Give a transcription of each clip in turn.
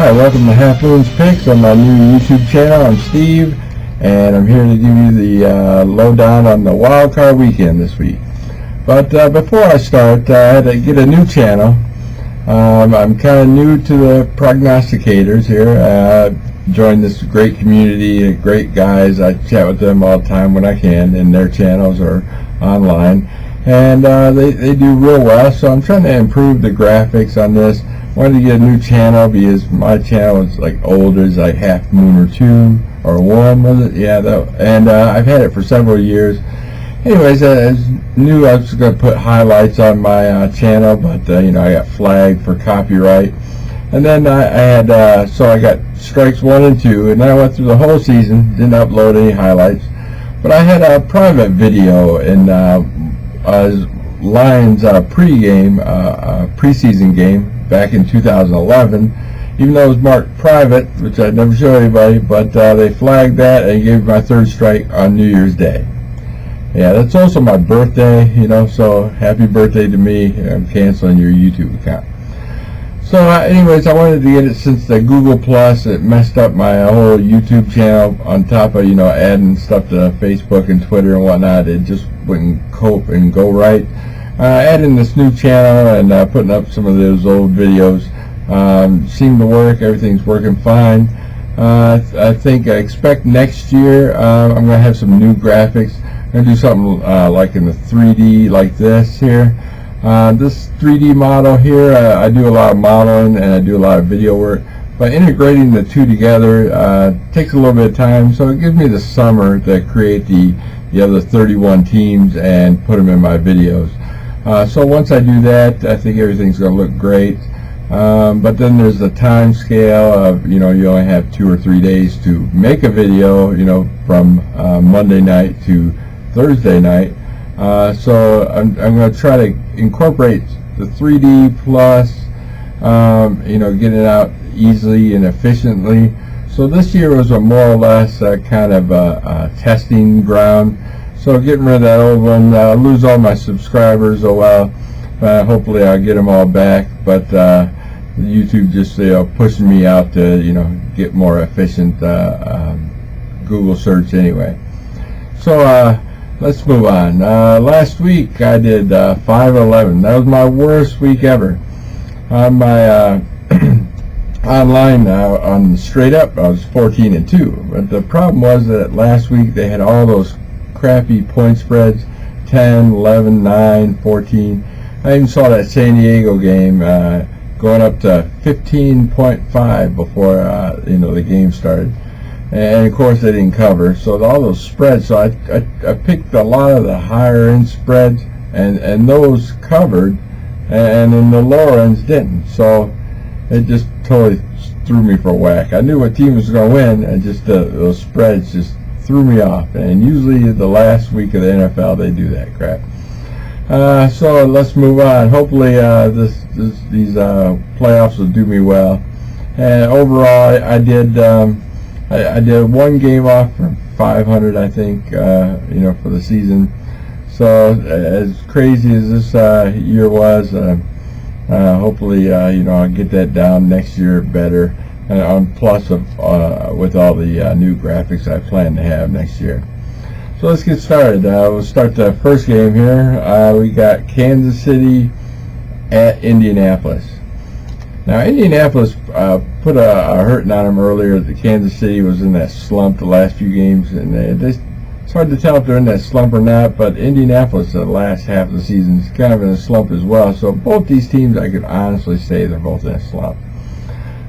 Hi, welcome to Half Moon's Picks on my new YouTube channel. I'm Steve, and I'm here to give you the lowdown on the Wildcard weekend this week. But before I start, I had to get a new channel. I'm kind of new to the prognosticators here. Joined this great community, great guys. I chat with them all the time when I can in their channels or online. And they do real well, so I'm trying to improve the graphics on this. Wanted to get a new channel because my channel is like old. It's like Half Moon or 2 or 1, was it? Yeah, and I've had it for several years. Anyways, I knew I was going to put highlights on my channel, but I got flagged for copyright. And then I got strikes 1 and 2, and then I went through the whole season, didn't upload any highlights. But I had a private video in Lions preseason game back in 2011, even though it was marked private, which I'd never show anybody, but they flagged that and gave me my third strike on New Year's Day. Yeah, that's also my birthday, so happy birthday to me. I'm canceling your YouTube account. So anyways, I wanted to get it since the Google Plus, it messed up my whole YouTube channel on top of, adding stuff to Facebook and Twitter and whatnot. It just wouldn't cope and go right. Adding this new channel and putting up some of those old videos seemed to work. Everything's working fine. I expect next year I'm going to have some new graphics. I'm going to do something like in the 3D like this here. This 3D model here, I do a lot of modeling and I do a lot of video work. But integrating the two together takes a little bit of time, so it gives me the summer to create the other 31 teams and put them in my videos. So once I do that, I think everything's going to look great. But then there's the time scale of, you only have 2 or 3 days to make a video, from Monday night to Thursday night. So I'm going to try to incorporate the 3D plus, get it out easily and efficiently. So this year was a more or less kind of a testing ground. So getting rid of that old one, lose all my subscribers, oh well. Hopefully I'll get them all back, but YouTube just pushing me out to get more efficient Google search anyway. So let's move on. Last week I did 5-11. That was my worst week ever. On my online on straight up I was 14-2, but the problem was that last week they had all those crappy point spreads, 10, 11, 9, 14. I even saw that San Diego game going up to 15.5 before the game started, and of course they didn't cover. So all those spreads. So I picked a lot of the higher end spreads, and those covered, and then the lower ends didn't. So it just totally threw me for a whack. I knew what team was going to win, and just those spreads just threw me off. And usually the last week of the NFL they do that crap. So let's move on. Hopefully these playoffs will do me well. And overall I did one game off from 500, I think, for the season. So as crazy as this year was, hopefully I'll get that down next year better, on plus of with all the new graphics I plan to have next year. So let's get started. We'll start the first game here. We got Kansas City at Indianapolis. Now Indianapolis put a hurting on them earlier. The Kansas City was in that slump the last few games, and it's hard to tell if they're in that slump or not, but Indianapolis the last half of the season is kind of in a slump as well. So both these teams, I could honestly say they're both in a slump.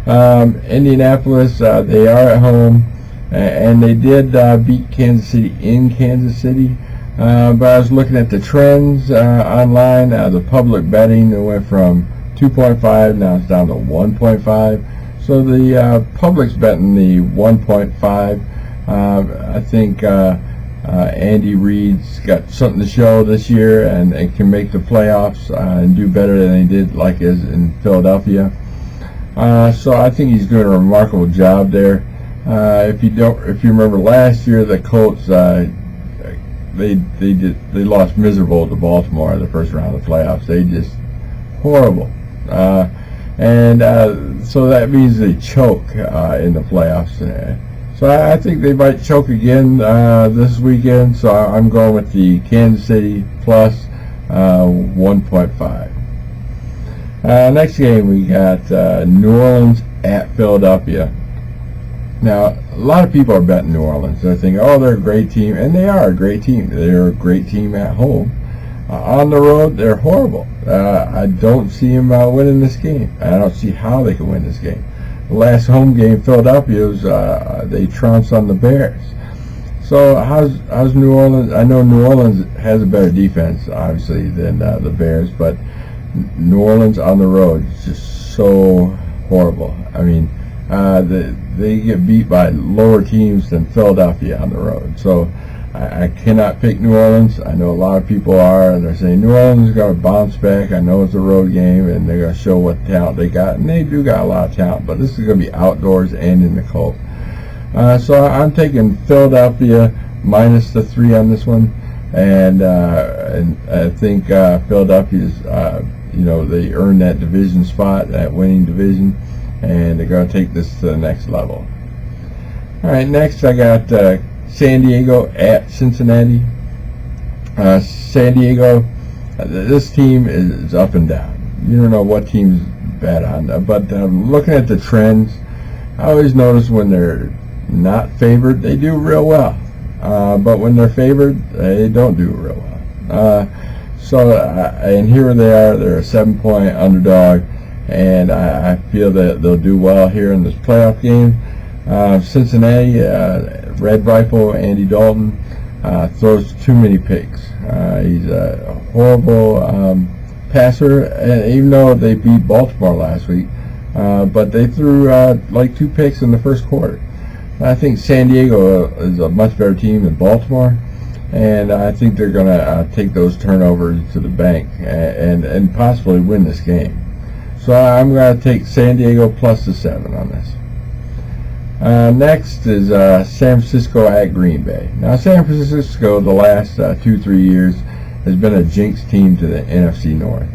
Indianapolis, they are at home, and they did beat Kansas City in Kansas City. But I was looking at the trends online. The public betting, it went from 2.5, now it's down to 1.5. So the public's betting the 1.5. I think Andy Reid's got something to show this year, and can make the playoffs and do better than he did like as in Philadelphia. So I think he's doing a remarkable job there. If you remember last year, the Colts they lost miserable to Baltimore in the first round of the playoffs. They just horrible. And So that means they choke in the playoffs. So I think they might choke again this weekend. So I'm going with the Kansas City plus 1.5. Next game we got New Orleans at Philadelphia. Now, a lot of people are betting New Orleans. They're thinking, oh, they're a great team. And they are a great team. They're a great team at home. On the road, they're horrible. I don't see them winning this game. I don't see how they can win this game. The last home game, Philadelphia's, they trounced on the Bears. So how's New Orleans? I know New Orleans has a better defense, obviously, than the Bears, but New Orleans on the road is just so horrible. I mean, they get beat by lower teams than Philadelphia on the road. So I cannot pick New Orleans. I know a lot of people are, and they're saying New Orleans is going to bounce back. I know it's a road game, and they're going to show what talent they got, and they do got a lot of talent, but this is going to be outdoors and in the cold. So I'm taking Philadelphia minus the 3 on this one, and I think Philadelphia's, they earned that division spot, that winning division, and they're going to take this to the next level. All right, next I got San Diego at Cincinnati. San Diego, this team is up and down. You don't know what team's bad on, but looking at the trends, I always notice when they're not favored, they do real well. But when they're favored, they don't do real well. And here they are, they're a 7-point underdog, and I feel that they'll do well here in this playoff game. Cincinnati, Red Rifle, Andy Dalton, throws too many picks. He's a horrible passer, and even though they beat Baltimore last week, but they threw like 2 picks in the first quarter. I think San Diego is a much better team than Baltimore, and I think they're going to take those turnovers to the bank and possibly win this game. So I'm going to take San Diego plus the 7 on this. Next is San Francisco at Green Bay. Now, San Francisco, the last 2-3 years, has been a jinx team to the NFC North.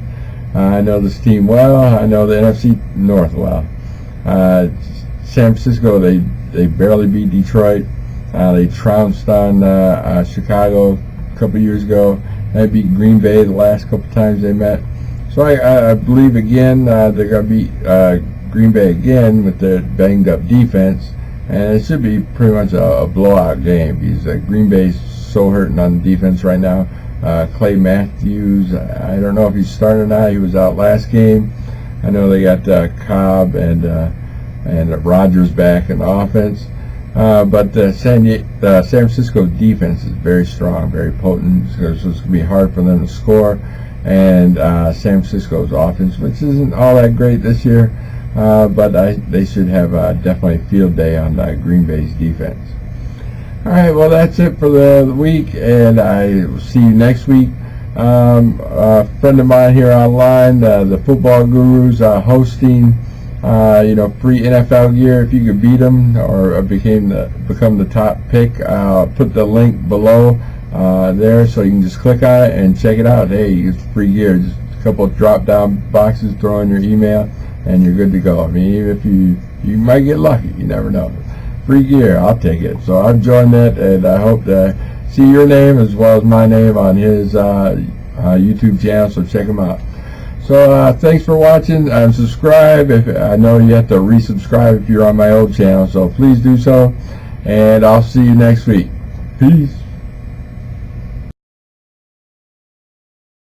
I know this team well. I know the NFC North well. San Francisco, they barely beat Detroit. They trounced on Chicago a couple years ago. They beat Green Bay the last couple times they met. So I believe again they're going to beat Green Bay again with their banged up defense, and it should be pretty much a blowout game because Green Bay's so hurting on defense right now. Clay Matthews, I don't know if he's starting or not. He was out last game. I know they got Cobb and Rodgers back in the offense. But San Francisco's defense is very strong, very potent, so it's going to be hard for them to score. And San Francisco's offense, which isn't all that great this year, but they should have definitely a field day on Green Bay's defense. All right, well, that's it for the week, and I will see you next week. A friend of mine here online, the Football Gurus, hosting free NFL gear if you could beat them or become the top pick. I'll put the link below there so you can just click on it and check it out. Hey, you get free gear, just a couple of drop down boxes, throw in your email, and you're good to go. I mean, even if you might get lucky, you never know. Free gear, I'll take it. So I've joined that, and I hope to see your name as well as my name on his YouTube channel, so check him out. So thanks for watching. Subscribe. I know you have to resubscribe if you're on my old channel, so please do so. And I'll see you next week. Peace.